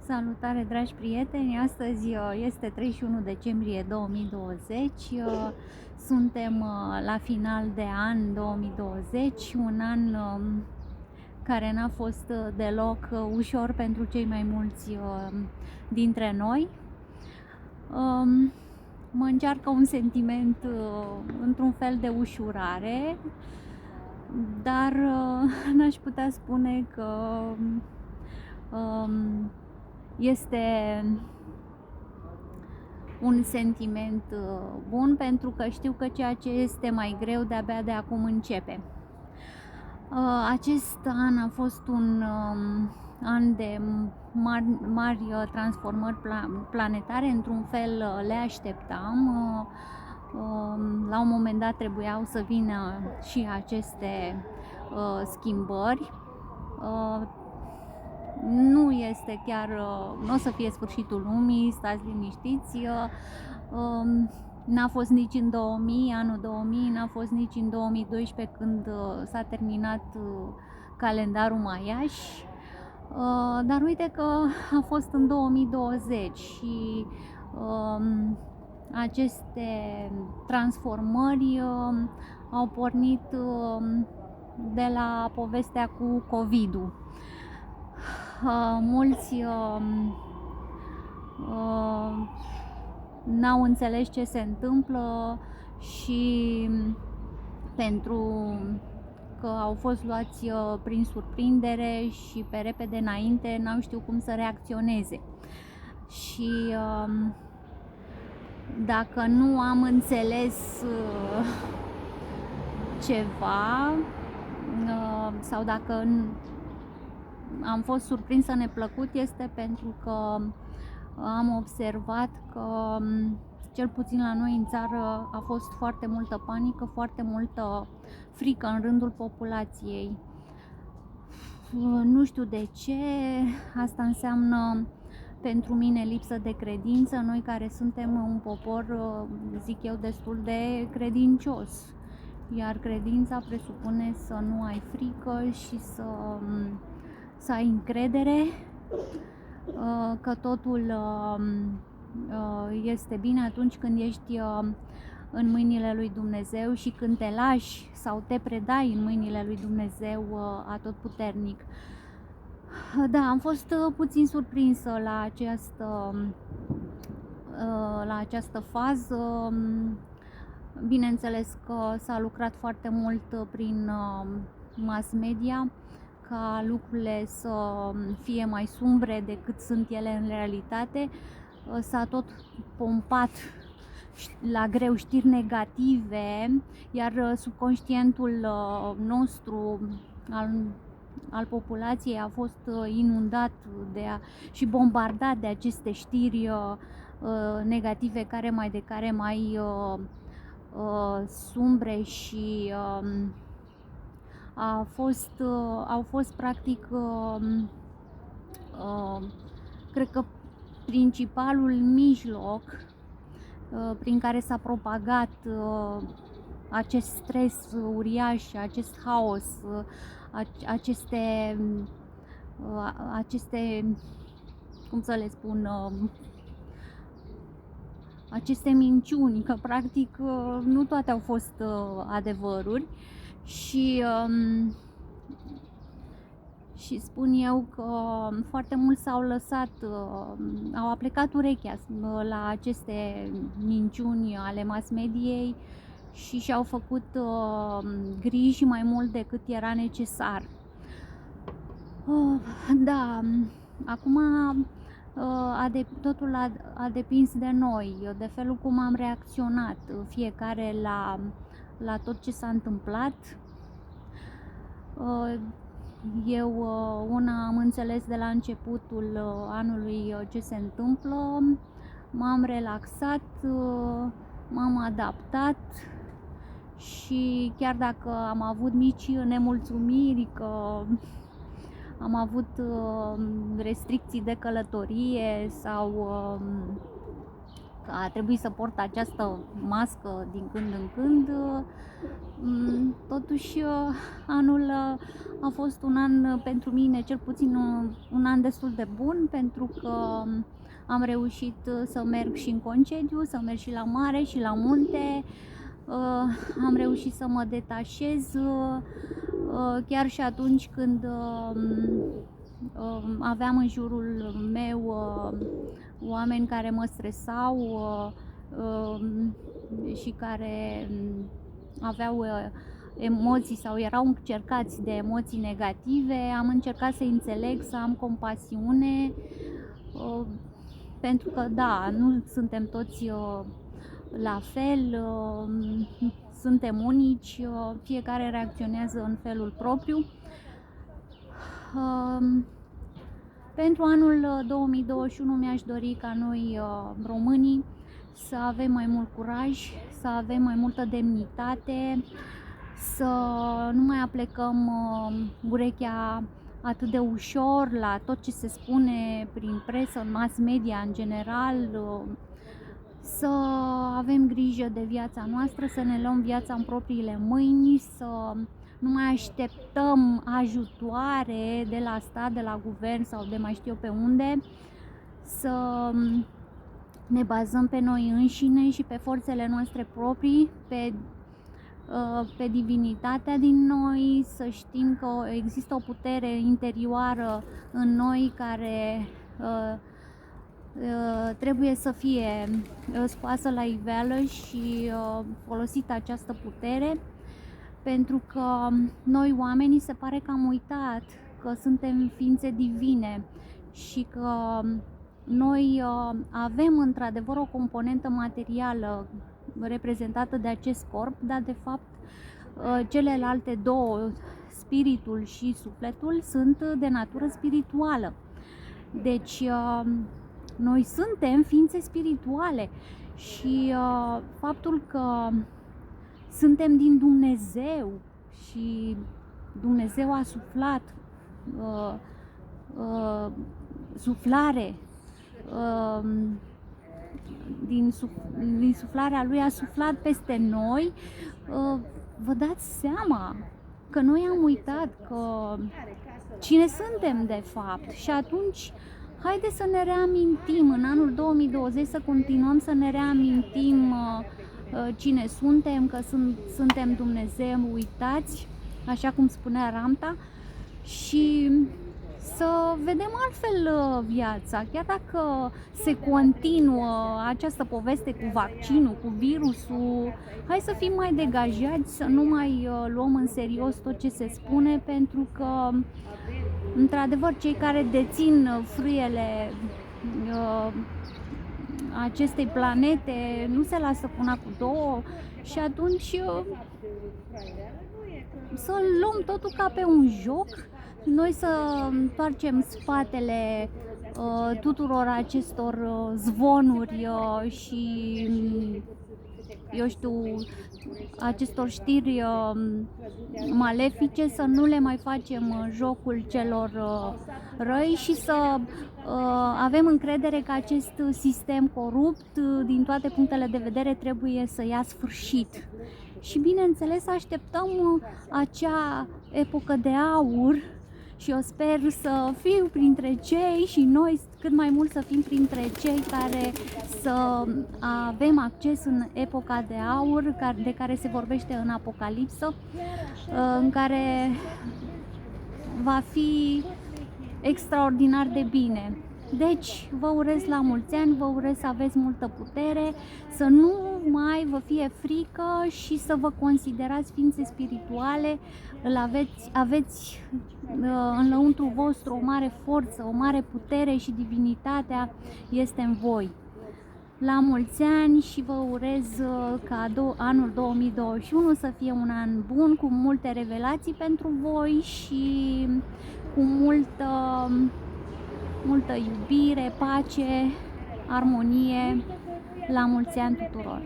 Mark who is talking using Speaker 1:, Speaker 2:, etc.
Speaker 1: Salutare, dragi prieteni! Astăzi este 31 decembrie 2020. Suntem la final de an 2020, un an care n-a fost deloc ușor pentru cei mai mulți dintre noi. Mă încearcă un sentiment într-un fel de ușurare, dar n-aș putea spune că este un sentiment bun, pentru că știu că ceea ce este mai greu de-abia de acum începe. Acest an a fost un an de mari transformări planetare. Într-un fel le așteptam. La un moment dat trebuiau să vină și aceste schimbări. Nu este chiar, nu o să fie sfârșitul lumii, stați liniștiți. N-a fost nici în 2000, anul 2000, n-a fost nici în 2012 când s-a terminat calendarul maiaș. Dar uite că a fost în 2020 și aceste transformări au pornit de la povestea cu COVID-ul. Mulți n-au înțeles ce se întâmplă și pentru că au fost luați prin surprindere și pe repede înainte, n-au știut cum să reacționeze. Și dacă nu am înțeles ceva sau dacă am fost surprinsă neplăcut, este pentru că am observat că, cel puțin la noi în țară, a fost foarte multă panică, foarte multă frică în rândul populației. Nu știu de ce, asta înseamnă pentru mine lipsă de credință. Noi care suntem un popor, zic eu, destul de credincios, iar credința presupune să nu ai frică și să ai încredere că totul este bine atunci când ești în mâinile lui Dumnezeu și când te lași sau te predai în mâinile lui Dumnezeu Atotputernic. Da, am fost puțin surprinsă la această fază. Bineînțeles că s-a lucrat foarte mult prin mass media ca lucrurile să fie mai sumbre decât sunt ele în realitate. S-a tot pompat la greu știri negative, iar subconștientul nostru al populației a fost inundat și bombardat de aceste știri negative, care mai sumbre, și au fost practic, cred că principalul mijloc prin care s-a propagat acest stres uriaș, acest haos, aceste, cum să le spun, aceste minciuni, că practic nu toate au fost adevăruri. Și spun eu că foarte mulți au aplicat urechea la aceste minciuni ale mass mediei și și-au făcut griji mai mult decât era necesar. Da, acum totul a depins de noi, de felul cum am reacționat fiecare la tot ce s-a întâmplat. Eu una am înțeles de la începutul anului ce se întâmplă, m-am relaxat, m-am adaptat și chiar dacă am avut mici nemulțumiri, că am avut restricții de călătorie sau că că a trebuit să port această mască din când în când. Totuși, anul a fost un an pentru mine, cel puțin un an destul de bun, pentru că am reușit să merg și în concediu, să merg și la mare și la munte. Am reușit să mă detașez chiar și atunci când aveam în jurul meu oameni care mă stresau și care aveau emoții sau erau încercați de emoții negative. Am încercat să înțeleg, să am compasiune, pentru că da, nu suntem toți la fel, suntem unici, fiecare reacționează în felul propriu. Pentru anul 2021 mi-aș dori ca noi, românii, să avem mai mult curaj, să avem mai multă demnitate, să nu mai aplecăm urechea atât de ușor la tot ce se spune prin presă, în mass media în general, să avem grijă de viața noastră, să ne luăm viața în propriile mâini, să nu mai așteptăm ajutoare de la stat, de la guvern sau de mai știu eu pe unde, să ne bazăm pe noi înșine și pe forțele noastre proprii, pe divinitatea din noi, să știm că există o putere interioară în noi care trebuie să fie scoasă la iveală și folosită această putere, pentru că noi oamenii se pare că am uitat că suntem ființe divine și că noi avem într-adevăr o componentă materială reprezentată de acest corp, dar de fapt celelalte două, spiritul și sufletul, sunt de natură spirituală. Deci noi suntem ființe spirituale și faptul că suntem din Dumnezeu și Dumnezeu a suflat suflare, din suflarea Lui a suflat peste noi. Vă dați seama că noi am uitat că cine suntem de fapt și atunci haideți să ne reamintim în anul 2020, să continuăm să ne reamintim cine suntem, că suntem Dumnezeu uitați, așa cum spunea Ramta, și să vedem altfel viața, chiar dacă se continuă această poveste cu vaccinul, cu virusul. Hai să fim mai degajați, să nu mai luăm în serios tot ce se spune, pentru că într-adevăr cei care dețin frâiele acestei planete nu se lasă până cu două și atunci să luăm totul ca pe un joc, noi să întoarcem spatele tuturor acestor zvonuri și eu știu, acestor știri malefice, să nu le mai facem jocul celor răi și să avem încredere că acest sistem corupt, din toate punctele de vedere, trebuie să ia sfârșit. Și bineînțeles așteptăm acea epocă de aur și eu sper să fiu printre cei și noi cât mai mult să fim printre cei care să avem acces în epoca de aur de care se vorbește în Apocalipsă, în care va fi extraordinar de bine. Deci, vă urez la mulți ani, vă urez să aveți multă putere, să nu mai vă fie frică și să vă considerați ființe spirituale, aveți înăuntru vostru o mare forță, o mare putere și divinitatea este în voi. La mulți ani și vă urez ca anul 2021 să fie un an bun, cu multe revelații pentru voi și cu multă iubire, pace, armonie. La mulți ani tuturor!